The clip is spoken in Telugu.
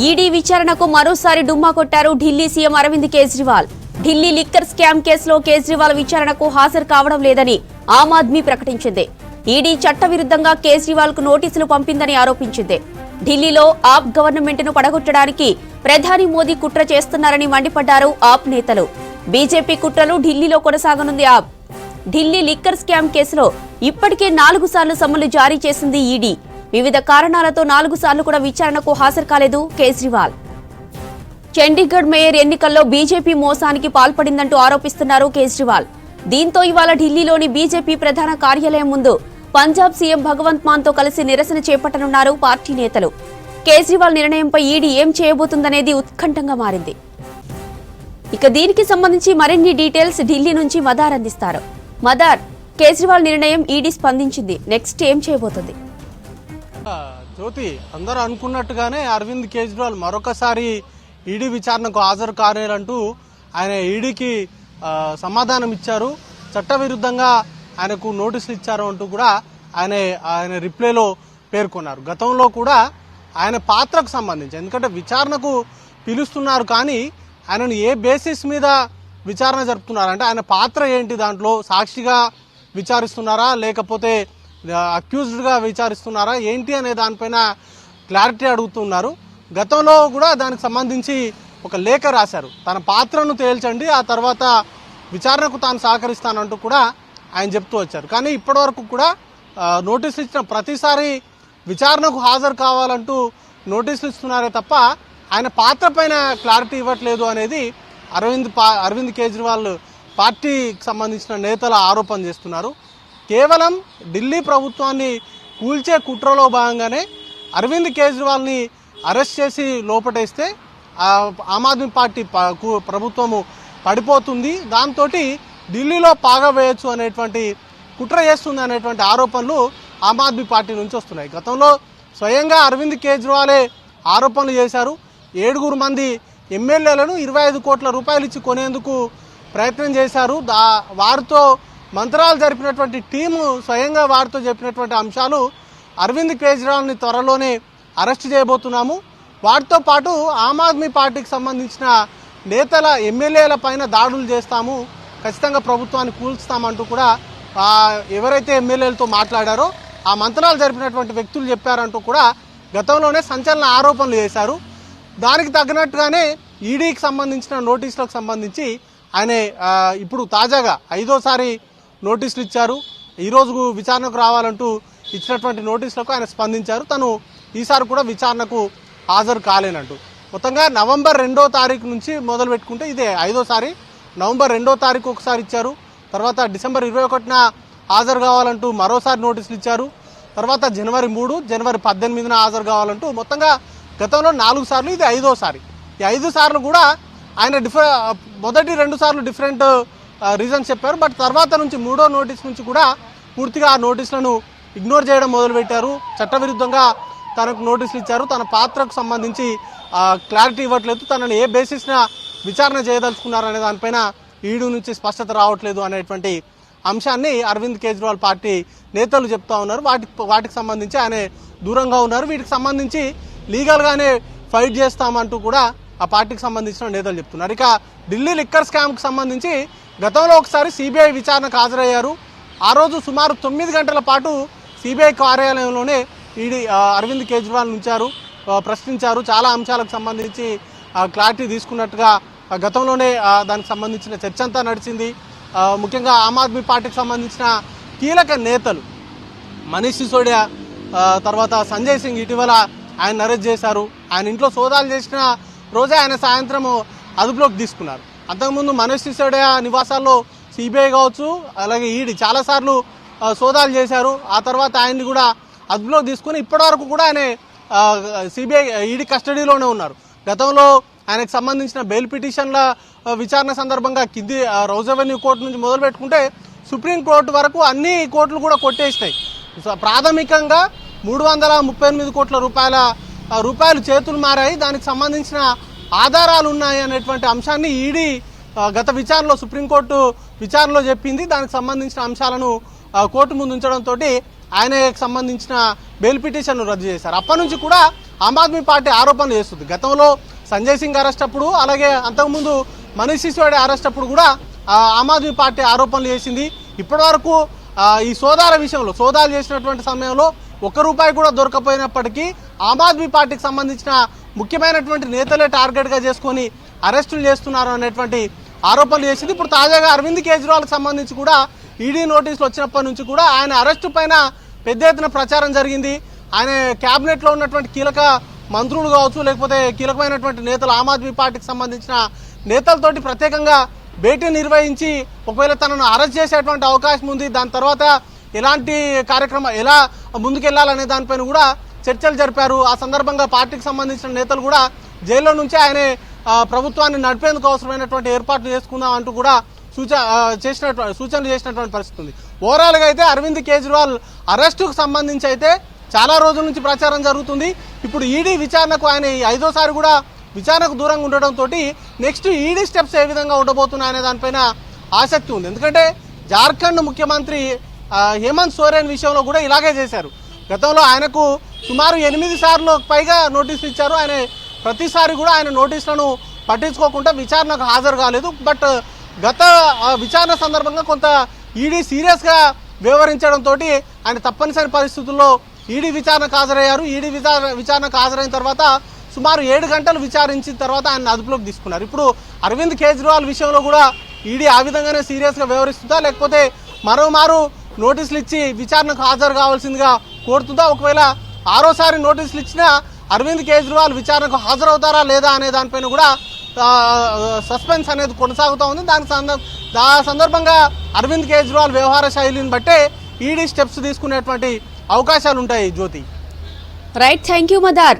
ఈడీ విచారణకు మరోసారి డుమ్మా కొట్టారు Delhi CM Arvind Kejriwal. Delhi liquor scam కేసులో కేజ్రీవాల్ విచారణకు హాజరు కావడం లేదని ఆమ్ ఆద్మీ ప్రకటించింది. ఈడీ చట్టవిరుద్ధంగా కేజ్రీవాల్ కు నోటీసులు పంపిందని ఆరోపించింది. ఢిల్లీలో ఆప్ గవర్నమెంట్ ను పడగొట్టడానికి ప్రధాని మోదీ కుట్ర చేస్తున్నారని మండిపడ్డారు ఆప్ నేతలు. బీజేపీ కుట్రలు ఢిల్లీలో కొనసాగనుంది ఆప్. ఢిల్లీ లిక్కర్ స్కామ్ కేసులో ఇప్పటికే 4 సార్లు సమన్లు జారీ చేసింది ఈడీ. వివిధ కారణాలతో 4 సార్లు కూడా విచారణకు హాజరు కాలేదు కేజ్రీవాల్. చండీగఢ్ మేయర్ ఎన్నికల్లో బీజేపీ మోసానికి పాల్పడిందంటూ ఆరోపిస్తున్నారు కేజ్రీవాల్. దీంతో ఇవాళ ఢిల్లీలోని బీజేపీ ప్రధాన కార్యాలయం ముందు పంజాబ్ సీఎం భగవంత్ మాన్ తో కలిసి నిరసన చేపట్టనున్నారు పార్టీ నేతలు. కేజ్రీవాల్ నిర్ణయంపై ఈడీ ఏం చేయబోతుందనేది ఉత్కంఠంగా మారింది. ఇక దీనికి సంబంధించి మరిన్ని డీటెయిల్స్ ఢిల్లీ నుంచి మదార్ అందిస్తారు. మదార్, కేజ్రీవాల్ నిర్ణయం ఈడీ స్పందించింది, నెక్స్ట్ ఏం చేయబోతుంది? జ్యోతి, అందరూ అనుకున్నట్టుగానే అరవింద్ కేజ్రీవాల్ మరొకసారి ఈడీ విచారణకు హాజరు కానేరంటూ ఆయన ఈడీకి సమాధానం ఇచ్చారు. చట్టవిరుద్ధంగా ఆయనకు నోటీసులు ఇచ్చారు అంటూ కూడా ఆయన రిప్లైలో పేర్కొన్నారు. గతంలో కూడా ఆయన పాత్రకు సంబంధించి, ఎందుకంటే విచారణకు పిలుస్తున్నారు కానీ ఆయనను ఏ బేసిస్ మీద విచారణ జరుపుతున్నారు అంటే ఆయన పాత్ర ఏంటి, దాంట్లో సాక్షిగా విచారిస్తున్నారా లేకపోతే అక్యూజ్డ్గా విచారిస్తున్నారా ఏంటి అనే దానిపైన క్లారిటీ అడుగుతున్నారు. గతంలో కూడా దానికి సంబంధించి ఒక లేఖ రాశారు, తన పాత్రను తేల్చండి, ఆ తర్వాత విచారణకు తాను సహకరిస్తానంటూ కూడా ఆయన చెప్తూ వచ్చారు. కానీ ఇప్పటివరకు కూడా నోటీసులు ఇచ్చిన ప్రతిసారి విచారణకు హాజరు కావాలంటూ నోటీసులు ఇస్తున్నారే తప్ప ఆయన పాత్ర పైన క్లారిటీ ఇవ్వట్లేదు అనేది అరవింద్ కేజ్రీవాల్ పార్టీకి సంబంధించిన నేతల ఆరోపణ చేస్తున్నారు. కేవలం ఢిల్లీ ప్రభుత్వాన్ని కూల్చే కుట్రలో భాగంగానే అరవింద్ కేజ్రీవాల్ని అరెస్ట్ చేసి లోపటేస్తే ఆమ్ ఆద్మీ పార్టీ ప్రభుత్వము పడిపోతుంది, దాంతో ఢిల్లీలో పాగా వేయచ్చు అనేటువంటి కుట్ర చేస్తుంది అనేటువంటి ఆరోపణలు ఆమ్ ఆద్మీ పార్టీ నుంచి వస్తున్నాయి. గతంలో స్వయంగా అరవింద్ కేజ్రీవాలే ఆరోపణలు చేశారు. 7 మంది ఎమ్మెల్యేలను 25 కోట్ల రూపాయలు ఇచ్చి కొనేందుకు ప్రయత్నం చేశారు. వారితో మంత్రాలు జరిపినటువంటి టీము స్వయంగా వారితో చెప్పినటువంటి అంశాలు అరవింద్ కేజ్రీవాల్ని త్వరలోనే అరెస్ట్ చేయబోతున్నాము, వాటితో పాటు ఆమ్ ఆద్మీ పార్టీకి సంబంధించిన నేతల ఎమ్మెల్యేల పైన దాడులు చేస్తాము, ఖచ్చితంగా ప్రభుత్వాన్ని కూల్స్తామంటూ కూడా ఎవరైతే ఎమ్మెల్యేలతో మాట్లాడారో ఆ మంత్రాలు జరిపినటువంటి వ్యక్తులు చెప్పారంటూ కూడా గతంలోనే సంచలన ఆరోపణలు చేశారు. దానికి తగినట్టుగానే ఈడీకి సంబంధించిన నోటీసులకు సంబంధించి ఆయన ఇప్పుడు తాజాగా 5వ నోటీసులు ఇచ్చారు. ఈరోజు విచారణకు రావాలంటూ ఇచ్చినటువంటి నోటీసులకు ఆయన స్పందించారు. తను ఈసారి కూడా విచారణకు హాజరు కాలేనంటూ. మొత్తంగా నవంబర్ 2వ తారీఖు నుంచి మొదలు పెట్టుకుంటే ఇదే 5వ నవంబర్ 2వ తారీఖు ఒకసారి ఇచ్చారు, తర్వాత డిసెంబర్ 21న హాజరు కావాలంటూ మరోసారి నోటీసులు ఇచ్చారు, తర్వాత జనవరి 3, జనవరి 18న హాజరు కావాలంటూ మొత్తంగా గతంలో 4 సార్లు, ఇది 5వ. ఈ 5 సార్లు కూడా ఆయన మొదటి 2 సార్లు డిఫరెంట్ రీజన్స్ చెప్పారు. బట్ తర్వాత నుంచి 3వ నోటీస్ నుంచి కూడా పూర్తిగా ఆ నోటీసులను ఇగ్నోర్ చేయడం మొదలుపెట్టారు. చట్టవిరుద్ధంగా తనకు నోటీసులు ఇచ్చారు, తన పాత్రకు సంబంధించి క్లారిటీ ఇవ్వట్లేదు, తనను ఏ బేసిస్న విచారణ చేయదలుచుకున్నారు అనే దానిపైన ఈడీ నుంచి స్పష్టత రావట్లేదు అనేటువంటి అంశాన్ని అరవింద్ కేజ్రీవాల్ పార్టీ నేతలు చెప్తా ఉన్నారు. వాటికి సంబంధించి ఆయన దూరంగా ఉన్నారు. వీటికి సంబంధించి లీగల్గానే ఫైట్ చేస్తామంటూ కూడా ఆ పార్టీకి సంబంధించిన నేతలు చెప్తున్నారు. ఇక ఢిల్లీ లిక్కర్ స్కామ్కి సంబంధించి గతంలో ఒకసారి సిబిఐ విచారణకు హాజరయ్యారు. ఆ రోజు సుమారు 9 గంటల పాటు సిబిఐ కార్యాలయంలోనే ఈడీ అరవింద్ కేజ్రీవాల్ ఉంచారు, ప్రశ్నించారు. చాలా అంశాలకు సంబంధించి క్లారిటీ తీసుకున్నట్టుగా గతంలోనే దానికి సంబంధించిన చర్చ అంతా నడిచింది. ముఖ్యంగా ఆమ్ ఆద్మీ పార్టీకి సంబంధించిన కీలక నేతలు మనీష్ సిసోడియా, తర్వాత సంజయ్ సింగ్ ఇటీవల ఆయన అరెస్ట్ చేశారు. ఆయన ఇంట్లో సోదాలు చేసిన రోజే ఆయన సాయంత్రం అదుపులోకి తీసుకున్నారు. అంతకుముందు మనీష్ సిసోడియా నివాసాల్లో సిబిఐ కావచ్చు అలాగే ఈడీ చాలాసార్లు సోదాలు చేశారు. ఆ తర్వాత ఆయన్ని కూడా అదుపులోకి తీసుకుని ఇప్పటివరకు కూడా ఆయన సిబిఐ ఈడీ కస్టడీలోనే ఉన్నారు. గతంలో ఆయనకు సంబంధించిన బెయిల్ పిటిషన్ల విచారణ సందర్భంగా కింది రౌజ్ అవెన్యూ కోర్టు నుంచి మొదలు పెట్టుకుంటే సుప్రీంకోర్టు వరకు అన్ని కోర్టులు కూడా కొట్టేసినాయి. ప్రాథమికంగా 338 కోట్ల రూపాయలు చేతులు మారాయి, దానికి సంబంధించిన ఆధారాలు ఉన్నాయి అనేటువంటి అంశాన్ని ఈడీ గత విచారణలో సుప్రీంకోర్టు విచారణలో చెప్పింది. దానికి సంబంధించిన అంశాలను కోర్టు ముందు ఉంచడంతో ఆయనకు సంబంధించిన బెయిల్ పిటిషన్ రద్దు చేశారు. అప్పటి నుంచి కూడా ఆమ్ ఆద్మీ పార్టీ ఆరోపణలు చేస్తుంది. గతంలో సంజయ్ సింగ్ అరెస్ట్ అప్పుడు, అలాగే అంతకుముందు మనీష్ సిసోడియా అరెస్ట్ అప్పుడు కూడా ఆమ్ ఆద్మీ పార్టీ ఆరోపణలు చేసింది. ఇప్పటి వరకు ఈ సోదాల విషయంలో సోదాలు చేసినటువంటి సమయంలో ₹1 కూడా దొరకపోయినప్పటికీ ఆమ్ ఆద్మీ పార్టీకి సంబంధించిన ముఖ్యమైనటువంటి నేతలే టార్గెట్గా చేసుకొని అరెస్టులు చేస్తున్నారు అనేటువంటి ఆరోపణలు చేసింది. ఇప్పుడు తాజాగా అరవింద్ కేజ్రీవాల్కి సంబంధించి కూడా ఈడీ నోటీసులు వచ్చినప్పటి నుంచి కూడా ఆయన అరెస్టు పైన పెద్ద ఎత్తున ప్రచారం జరిగింది. ఆయన క్యాబినెట్లో ఉన్నటువంటి కీలక మంత్రులు కావచ్చు, లేకపోతే కీలకమైనటువంటి నేతలు ఆమ్ ఆద్మీ పార్టీకి సంబంధించిన నేతలతోటి ప్రత్యేకంగా భేటీ నిర్వహించి ఒకవేళ తనను అరెస్ట్ చేసేటువంటి అవకాశం ఉంది, దాని తర్వాత ఎలాంటి కార్యక్రమం ఎలా ముందుకెళ్లాలనే దానిపైన కూడా చర్చలు జరిపారు. ఆ సందర్భంగా పార్టీకి సంబంధించిన నేతలు కూడా జైల్లో నుంచి ఆయన ప్రభుత్వాన్ని నడిపేందుకు అవసరమైనటువంటి ఏర్పాట్లు చేసుకుందాం అంటూ కూడా సూచనలు చేసినటువంటి పరిస్థితి ఉంది. ఓవరాల్గా అయితే అరవింద్ కేజ్రీవాల్ అరెస్టుకు సంబంధించి అయితే చాలా రోజుల నుంచి ప్రచారం జరుగుతుంది. ఇప్పుడు ఈడీ విచారణకు ఆయన 5వ సారి కూడా విచారణకు దూరంగా ఉండడంతో నెక్స్ట్ ఈడీ స్టెప్స్ ఏ విధంగా ఉండబోతున్నాయనే దానిపైన ఆసక్తి ఉంది. ఎందుకంటే జార్ఖండ్ ముఖ్యమంత్రి హేమంత్ సోరెన్ విషయంలో కూడా ఇలాగే చేశారు. గతంలో ఆయనకు సుమారు 8 సార్లు పైగా నోటీసులు ఇచ్చారు. ఆయన ప్రతిసారి కూడా ఆయన నోటీసులను పట్టించుకోకుండా విచారణకు హాజరు కాలేదు. బట్ గత విచారణ సందర్భంగా కొంత ఈడీ సీరియస్గా వ్యవహరించడంతో ఆయన తప్పనిసరి పరిస్థితుల్లో ఈడీ విచారణకు హాజరయ్యారు. ఈడీ విచారణకు హాజరైన తర్వాత సుమారు 7 గంటలు విచారించిన తర్వాత ఆయన అదుపులోకి తీసుకున్నారు. ఇప్పుడు అరవింద్ కేజ్రీవాల్ విషయంలో కూడా ఈడీ ఆ విధంగానే సీరియస్గా వ్యవహరిస్తుందా, లేకపోతే మరోమారు నోటీసులు ఇచ్చి విచారణకు హాజరు కావాల్సిందిగా కోరుతుందా? ఒకవేళ 6వసారి నోటీసులు ఇచ్చినా అరవింద్ కేజ్రీవాల్ విచారణకు హాజరవుతారా లేదా అనే దానిపైన కూడా సస్పెన్స్ అనేది కొనసాగుతూ ఉంది. దాని సందర్భంగా అరవింద్ కేజ్రీవాల్ వ్యవహార శైలిని బట్టే ఈడీ స్టెప్స్ తీసుకునేటువంటి అవకాశాలు ఉంటాయి. జ్యోతి, రైట్, థ్యాంక్ యూ మదార్.